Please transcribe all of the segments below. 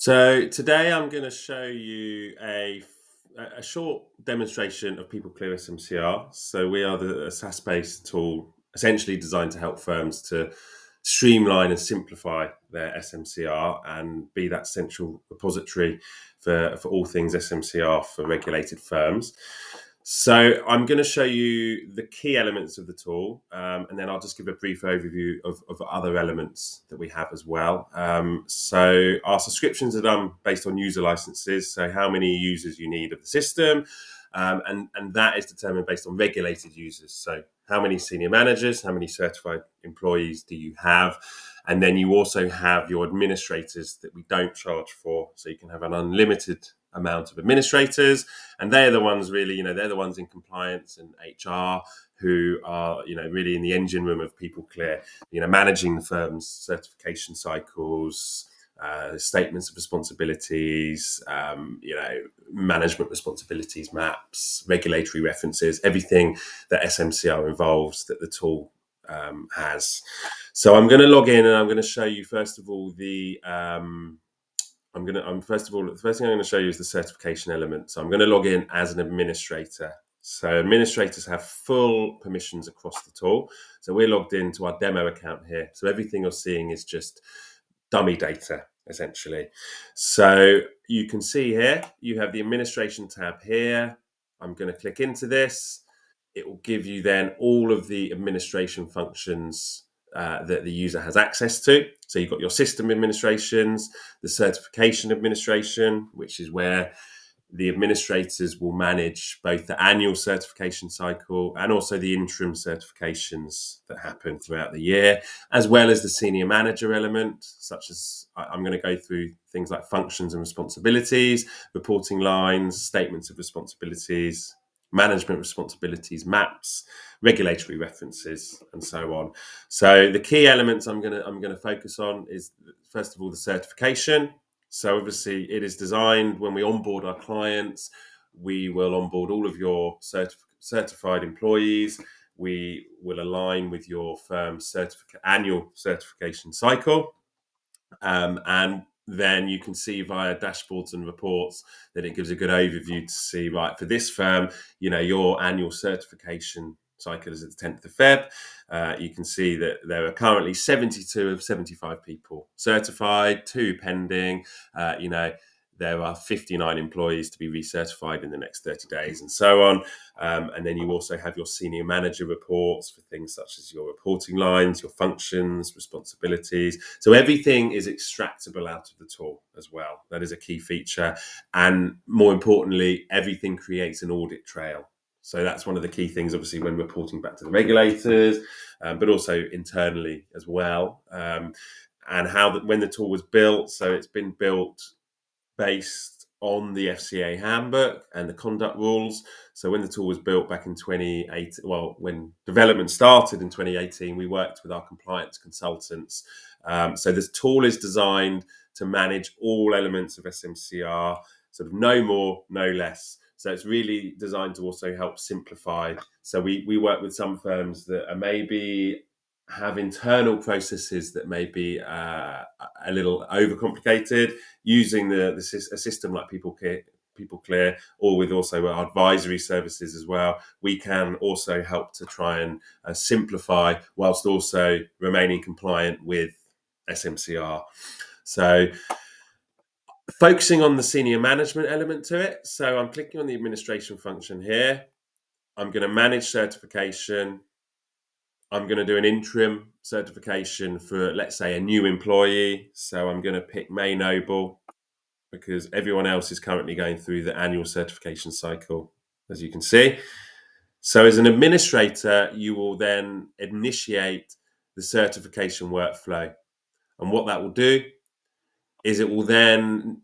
So today I'm going to show you a short demonstration of PeopleClear SMCR. So we are a SaaS-based tool essentially designed to help firms to streamline and simplify their SMCR and be that central repository for all things SMCR for regulated firms. So I'm going to show you the key elements of the tool, and then I'll just give a brief overview of other elements that we have as well. So our subscriptions are done based on user licenses, so how many users you need of the system, and that is determined based on regulated users. So how many senior managers, how many certified employees do you have? And then you also have your administrators that we don't charge for, so you can have an unlimited amount of administrators, and they're the ones really, they're the ones in compliance and HR who are, really in the engine room of PeopleClear, managing the firm's certification cycles, statements of responsibilities, management responsibilities, maps, regulatory references, everything that SMCR involves that the tool has. So I'm going to log in and I'm going to show you first of all the the first thing I'm going to show you is the certification element. So I'm going to log in as an administrator. So administrators have full permissions across the tool. So we're logged into our demo account here. So everything you're seeing is just dummy data, essentially. So you can see here, you have the administration tab here. I'm going to click into this. It will give you then all of the administration functions that the user has access to. So you've got your system administrations, the certification administration, which is where the administrators will manage both the annual certification cycle and also the interim certifications that happen throughout the year, as well as the senior manager element, such as I'm going to go through things like functions and responsibilities, reporting lines, statements of responsibilities, management responsibilities, maps, regulatory references, and so on. So the key elements I'm going to focus on is, first of all, the certification. So obviously it is designed when we onboard our clients, we will onboard all of your certified employees. We will align with your firm's annual certification cycle. And then you can see via dashboards and reports that it gives a good overview to see, right, for this firm, your annual certification cycle is at the 10th of Feb. You can see that there are currently 72 of 75 people certified, 2 pending. There are 59 employees to be recertified in the next 30 days, and so on. And then you also have your senior manager reports for things such as your reporting lines, your functions, responsibilities. So everything is extractable out of the tool as well. That is a key feature. And more importantly, everything creates an audit trail. So that's one of the key things, obviously, when reporting back to the regulators, but also internally as well. And when the tool was built. So it's been built based on the FCA handbook and the conduct rules. So when the tool was built back in 2018, when development started in 2018, we worked with our compliance consultants. So this tool is designed to manage all elements of SMCR, sort of no more, no less. So it's really designed to also help simplify. So we work with some firms that are maybe have internal processes that may be a little overcomplicated. Using a system like PeopleClear, or with also our advisory services as well, we can also help to try and simplify whilst also remaining compliant with SMCR. So focusing on the senior management element to it. So I'm clicking on the administration function here. I'm going to manage certification. I'm going to do an interim certification for, let's say, a new employee. So I'm going to pick May Noble, because everyone else is currently going through the annual certification cycle, as you can see. So as an administrator, you will then initiate the certification workflow. And what that will do is it will then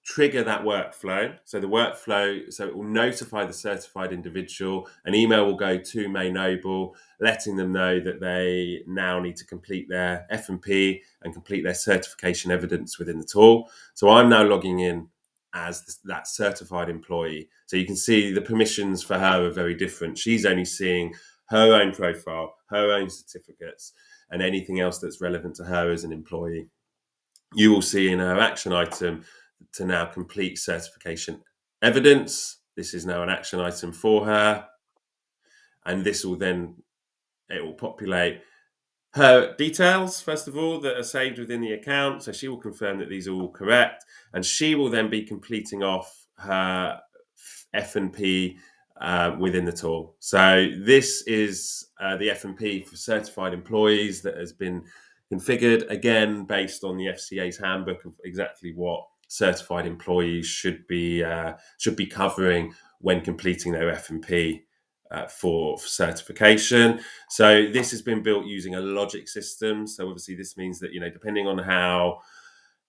trigger that workflow. So it will notify the certified individual. An email will go to May Noble, letting them know that they now need to complete their F&P and complete their certification evidence within the tool. So I'm now logging in as that certified employee. So you can see the permissions for her are very different. She's only seeing her own profile, her own certificates, and anything else that's relevant to her as an employee. You will see in her action item to now complete certification evidence. This is now an action item for her, and this will then, it will populate her details, first of all, that are saved within the account. So she will confirm that these are all correct, and she will then be completing off her F&P within the tool. So this is the F&P for certified employees that has been configured, again, based on the FCA's handbook of exactly what certified employees should be covering when completing their F&P for certification. So this has been built using a logic system. So obviously this means that, depending on how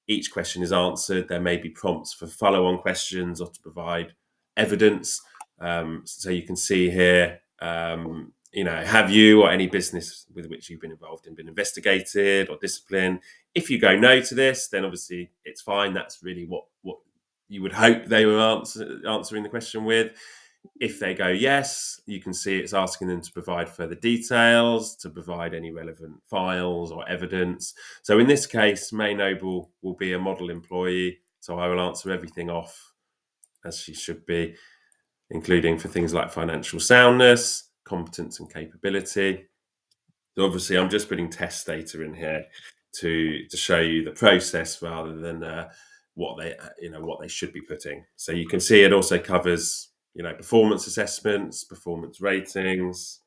each question is answered, there may be prompts for follow-on questions or to provide evidence. So you can see here, have you or any business with which you've been involved in been investigated or disciplined? If you go no to this, then obviously it's fine. That's really what you would hope they were answering the question with. If they go yes, you can see it's asking them to provide further details, to provide any relevant files or evidence. So in this case, May Noble will be a model employee. So I will answer everything off as she should be, including for things like financial soundness, competence and capability. So obviously, I'm just putting test data in here to show you the process rather than what they should be putting. So you can see it also covers performance assessments, performance ratings,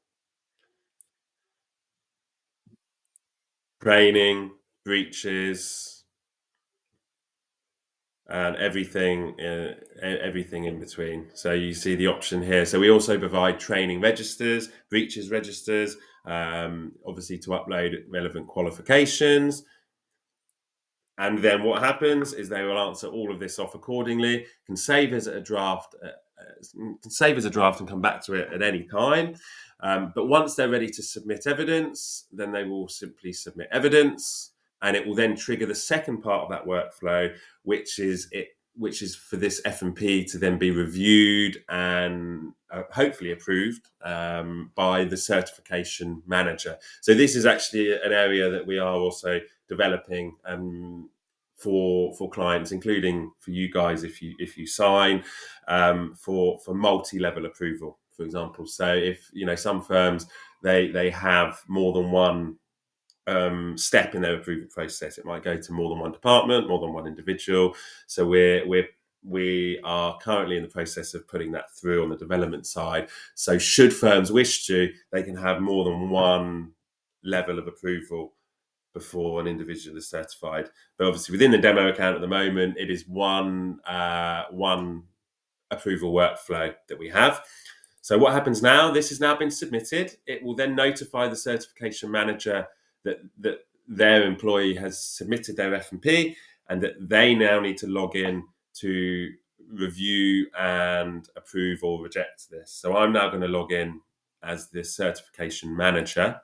training, breaches, and everything in between. So you see the option here. So we also provide training registers, breaches registers, obviously to upload relevant qualifications. And then what happens is they will answer all of this off accordingly. Can save as a draft, and come back to it at any time. But once they're ready to submit evidence, then they will simply submit evidence, and it will then trigger the second part of that workflow, which is for this F&P to then be reviewed and hopefully approved by the certification manager. So this is actually an area that we are also developing for clients, including for you guys if you sign for multi-level approval, for example. So if some firms they have more than one step in their approval process, it might go to more than one department, more than one individual. So we are currently in the process of putting that through on the development side. So should firms wish to, they can have more than one level of approval before an individual is certified. But obviously within the demo account at the moment, it is one approval workflow that we have. So what happens now? This has now been submitted. It will then notify the certification manager that their employee has submitted their F&P and that they now need to log in to review and approve or reject this. So I'm now going to log in as the certification manager.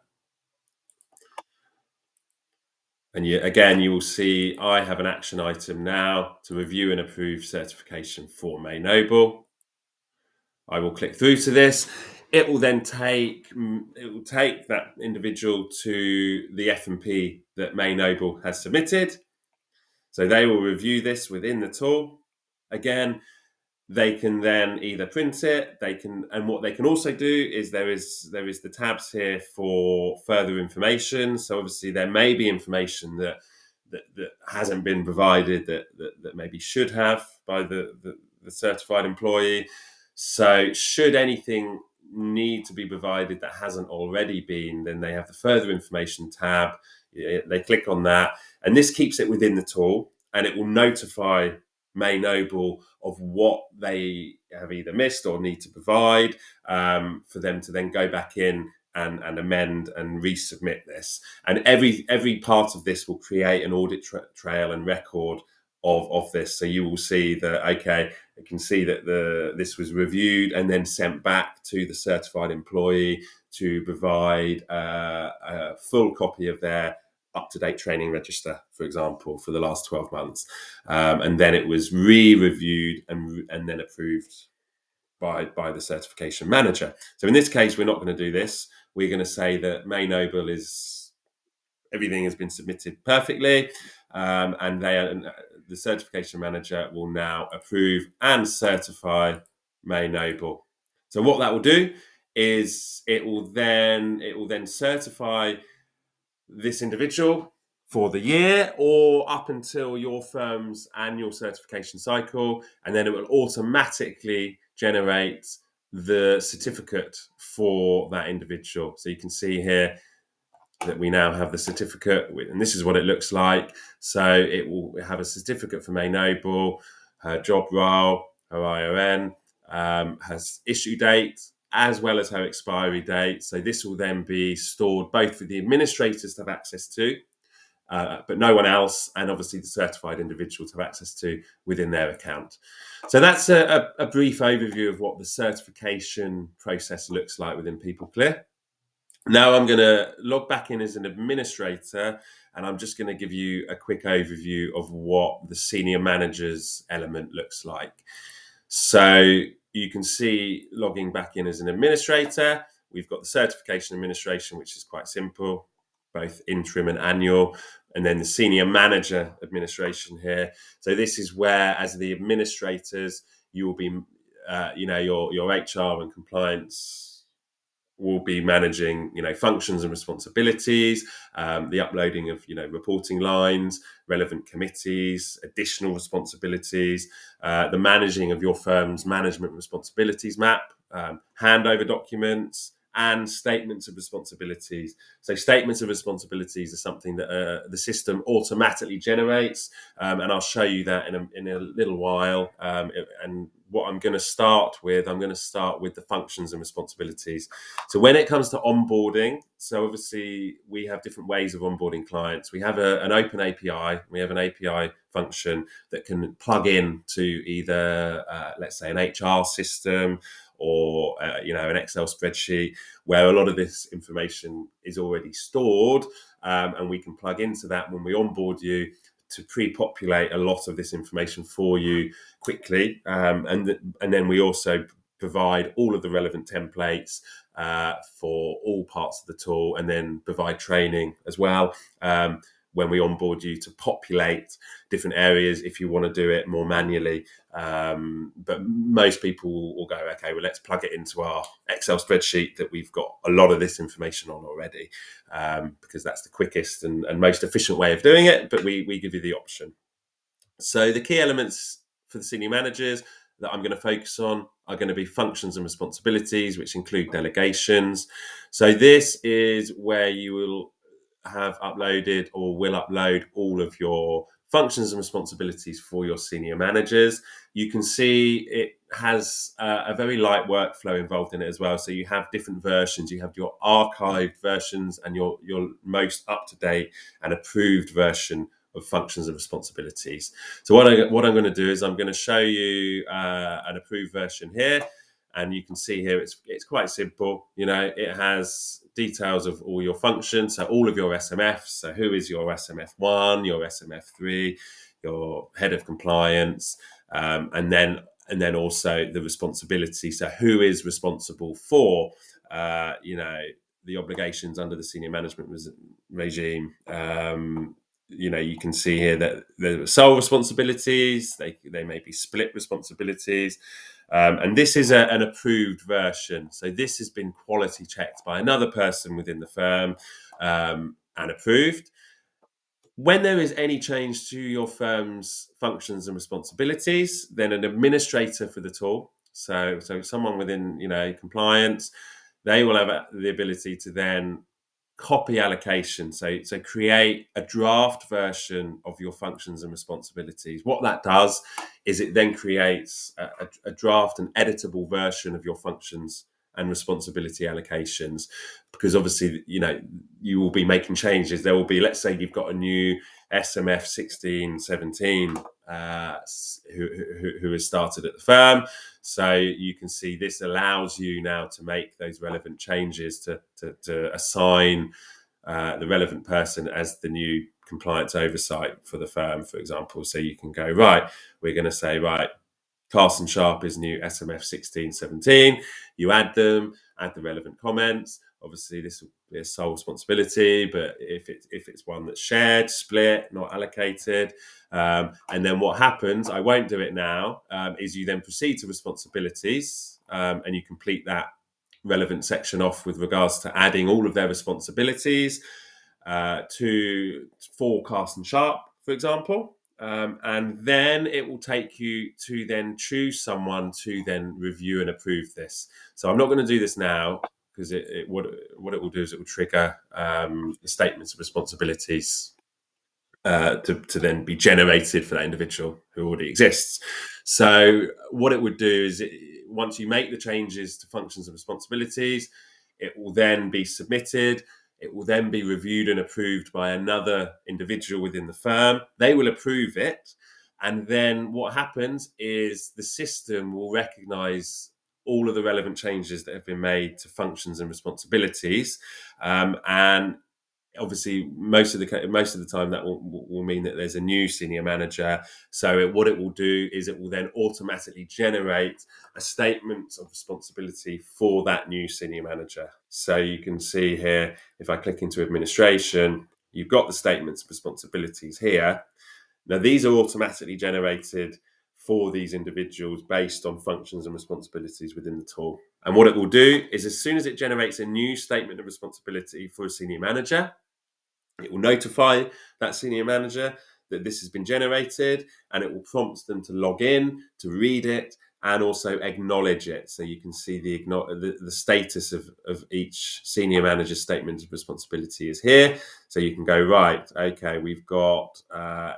And you will see I have an action item now to review and approve certification for May Noble. I will click through to this. It will then take that individual to the F&P that May Noble has submitted. So they will review this within the tool. Again, they can then either print it, and what they can also do is there is the tabs here for further information. So obviously there may be information that hasn't been provided that maybe should have by the certified employee. So should anything need to be provided that hasn't already been, then they have the further information tab. They click on that, and this keeps it within the tool, and it will notify May Noble of what they have either missed or need to provide for them to then go back in and amend and resubmit this. And every part of this will create an audit trail and record of this. So you will see that, okay, you can see that this was reviewed and then sent back to the certified employee to provide a full copy of their up-to-date training register, for example, for the last 12 months. And then it was re-reviewed and then approved by the certification manager. So in this case, we're not going to do this. We're going to say that May Noble everything has been submitted perfectly, and the certification manager will now approve and certify May Noble. So what that will do is it will then certify this individual for the year or up until your firm's annual certification cycle, and then it will automatically generate the certificate for that individual. So you can see here that we now have the certificate, and this is what it looks like. So it will have a certificate for May Noble, her job role, her ION, has issue date, as well as her expiry date. So this will then be stored both for the administrators to have access to, but no one else, and obviously the certified individual to have access to within their account. So that's a brief overview of what the certification process looks like within PeopleClear. Now I'm going to log back in as an administrator, and I'm just going to give you a quick overview of what the senior managers element looks like. So you can see logging back in as an administrator, we've got the certification administration, which is quite simple, both interim and annual, and then the senior manager administration here. So this is where, as the administrators, you will be, your HR and compliance will be managing, functions and responsibilities, the uploading of, reporting lines, relevant committees, additional responsibilities, the managing of your firm's management responsibilities map, handover documents, and statements of responsibilities. So statements of responsibilities are something that the system automatically generates, and I'll show you that in a little while. And what I'm going to start with the functions and responsibilities. So when it comes to onboarding, so obviously we have different ways of onboarding clients. We have an open API. We have an API function that can plug in to either, let's say, an HR system or an Excel spreadsheet where a lot of this information is already stored, and we can plug into that when we onboard you to pre-populate a lot of this information for you quickly, and then we also provide all of the relevant templates for all parts of the tool, and then provide training as well when we onboard you to populate different areas if you want to do it more manually. But most people will go, okay, well, let's plug it into our Excel spreadsheet that we've got a lot of this information on already, because that's the quickest and most efficient way of doing it, but we give you the option. So the key elements for the senior managers that I'm going to focus on are going to be functions and responsibilities, which include delegations. So this is where you will have uploaded or will upload all of your functions and responsibilities for your senior managers. You can see it has a very light workflow involved in it as well. So you have different versions. You have your archived versions and your most up-to-date and approved version of functions and responsibilities. So what I'm going to do is I'm going to show you an approved version here. And you can see here it's quite simple. It has details of all your functions, so all of your SMFs. So who is your SMF1, your SMF3, your head of compliance, and then also the responsibility. So who is responsible for the obligations under the senior management regime. You can see here that there are sole responsibilities. They may be split responsibilities. And this is an approved version. So this has been quality checked by another person within the firm, and approved. When there is any change to your firm's functions and responsibilities, then an administrator for the tool, so someone within compliance, they will have the ability to then copy allocation. So create a draft version of your functions and responsibilities. What that does is it then creates a draft and editable version of your functions and responsibility allocations, because obviously you will be making changes. There will be, let's say you've got a new SMF 1617 who has started at the firm. So you can see this allows you now to make those relevant changes to assign the relevant person as the new compliance oversight for the firm, for example. So you can go, right, we're going to say, right, Carson Sharp is new SMF 1617. You add the relevant comments. obviously this will be a sole responsibility, but if it's one that's shared, split, not allocated, and then what happens, I won't do it now, is you then proceed to responsibilities, and you complete that relevant section off with regards to adding all of their responsibilities to forecast and sharp, for example. And then it will take you to then choose someone to then review and approve this. So I'm not going to do this now because what it will do is it will trigger the statements of responsibilities to then be generated for that individual who already exists. So what it would do is once you make the changes to functions and responsibilities, it will then be submitted. It will then be reviewed and approved by another individual within the firm. They will approve it. And then what happens is the system will recognize all of the relevant changes that have been made to functions and responsibilities. And obviously most of the time that will mean that there's a new senior manager. So what it will do is it will then automatically generate a statement of responsibility for that new senior manager. So you can see here, if I click into administration, you've got the statements of responsibilities here. Now these are automatically generated for these individuals based on functions and responsibilities within the tool. And what it will do is as soon as it generates a new statement of responsibility for a senior manager, it will notify that senior manager that this has been generated, and it will prompt them to log in, to read it, and also acknowledge it. So you can see the status of each senior manager's statement of responsibility is here. So you can go, right, okay, we've got,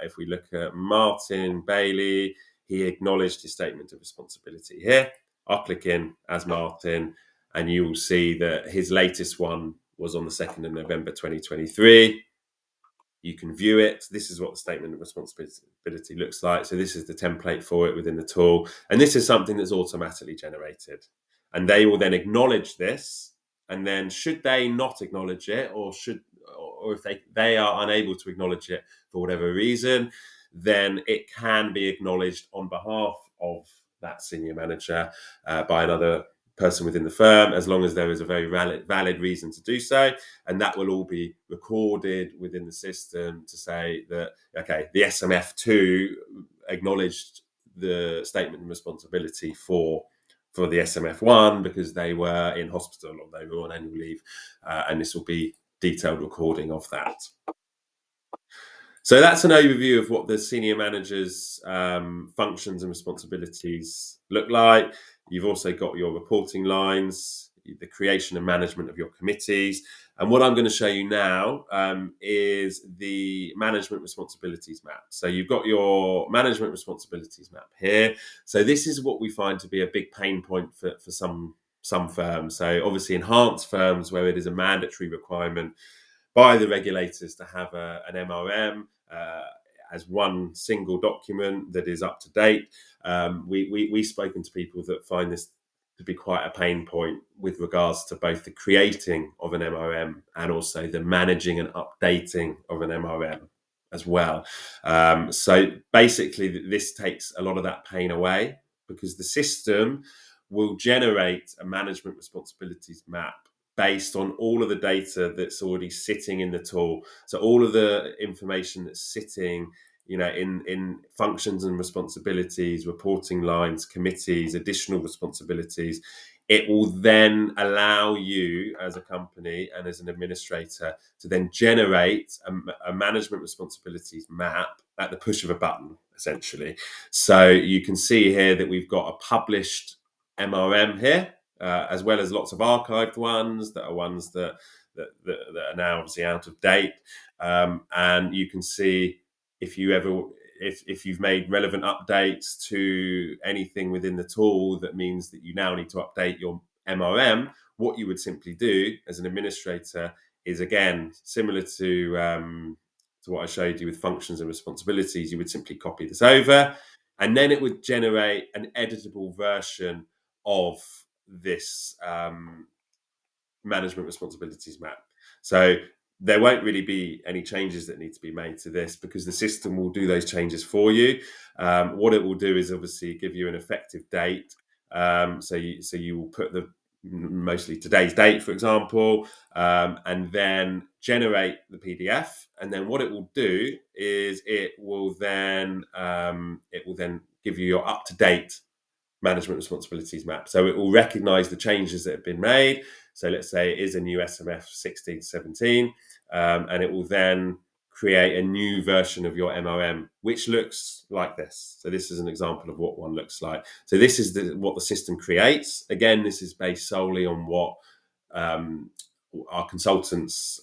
if we look at Martin Bailey, he acknowledged his statement of responsibility here. I'll click in as Martin, and you will see that his latest one was on the 2nd of November 2023. You can view it. This is what the statement of responsibility looks like. So this is the template for it within the tool. And this is something that's automatically generated. And they will then acknowledge this. And then should they not acknowledge it, or if they are unable to acknowledge it for whatever reason, then it can be acknowledged on behalf of that senior manager by another person within the firm, as long as there is a very valid reason to do so. And that will all be recorded within the system to say that, okay, the SMF2 acknowledged the statement of responsibility for the SMF1 because they were in hospital or they were on annual leave. And this will be detailed recording of that. So that's an overview of what the senior manager's functions and responsibilities look like. You've also got your reporting lines, the creation and management of your committees. And what I'm going to show you now is the management responsibilities map. So you've got your management responsibilities map here. So this is what we find to be a big pain point for some firms. So obviously enhanced firms where it is a mandatory requirement by the regulators to have an MRM as one single document that is up to date. We've spoken to people that find this to be quite a pain point with regards to both the creating of an MRM and also the managing and updating of an MRM as well. So basically, this takes a lot of that pain away because the system will generate a management responsibilities map based on all of the data that's already sitting in the tool. So all of the information that's sitting, in functions and responsibilities, reporting lines, committees, additional responsibilities, it will then allow you as a company and as an administrator to then generate a management responsibilities map at the push of a button, essentially. So you can see here that we've got a published MRM here, as well as lots of archived ones that are now obviously out of date. And you can see if you've made relevant updates to anything within the tool, that means that you now need to update your MRM. What you would simply do as an administrator is, again, similar to what I showed you with functions and responsibilities. You would simply copy this over, and then it would generate an editable version of this management responsibilities map. So there won't really be any changes that need to be made to this because the system will do those changes for you. What it will do is obviously give you an effective date. So you will put the mostly today's date, for example, and then generate the PDF. And then what it will do is it will then give you your up to date management responsibilities map. So it will recognize the changes that have been made. So let's say it is a new SMF 16 17, and it will then create a new version of your MOM, which looks like this. So this is an example of what one looks like. So this is what the system creates. Again, this is based solely on what um, our consultants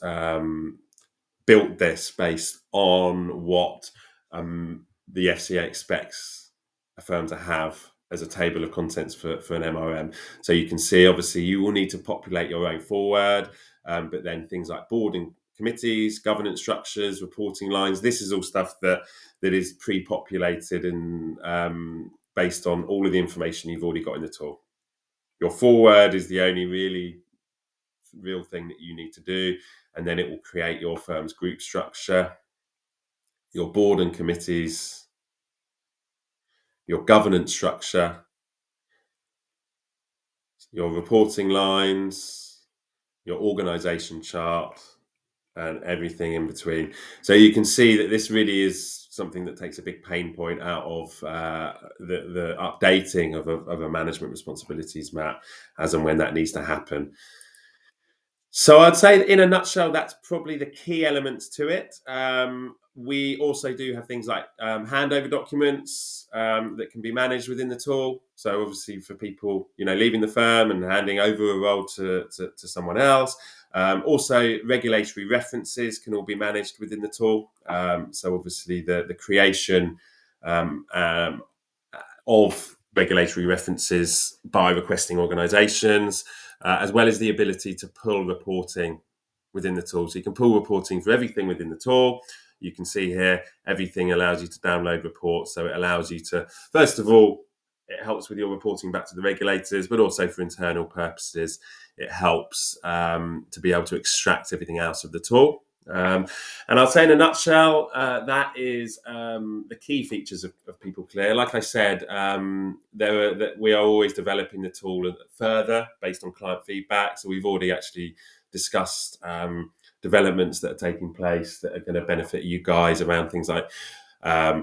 built this based on what the FCA expects a firm to have as a table of contents for an MOM. So you can see, obviously, you will need to populate your own forward, but then things like board and committees, governance structures, reporting lines. This is all stuff that is pre-populated and based on all of the information you've already got in the tool. Your forward is the only really real thing that you need to do, and then it will create your firm's group structure, your board and committees, your governance structure, your reporting lines, your organization chart, and everything in between. So you can see that this really is something that takes a big pain point out of the updating of a management responsibilities map as and when that needs to happen. So I'd say, in a nutshell, that's probably the key elements to it. We also do have things like handover documents that can be managed within the tool. So obviously, for people leaving the firm and handing over a role to someone else. Also, regulatory references can all be managed within the tool. So obviously, the creation of regulatory references by requesting organisations, as well as the ability to pull reporting within the tool. So you can pull reporting for everything within the tool. You can see here, everything allows you to download reports. So it allows you to, first of all, it helps with your reporting back to the regulators, but also for internal purposes, it helps to be able to extract everything out of the tool. And I'll say, in a nutshell, that is the key features of PeopleClear. Like I said, we are always developing the tool further based on client feedback. So we've already actually discussed developments that are taking place that are going to benefit you guys around things like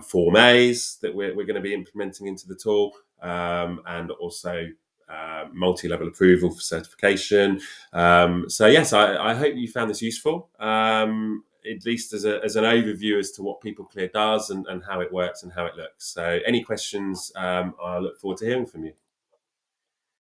Form A's that we're going to be implementing into the tool, and also multi-level approval for certification. So yes, I hope you found this useful, at least as an overview as to what PeopleClear does and how it works and how it looks. So any questions, I look forward to hearing from you.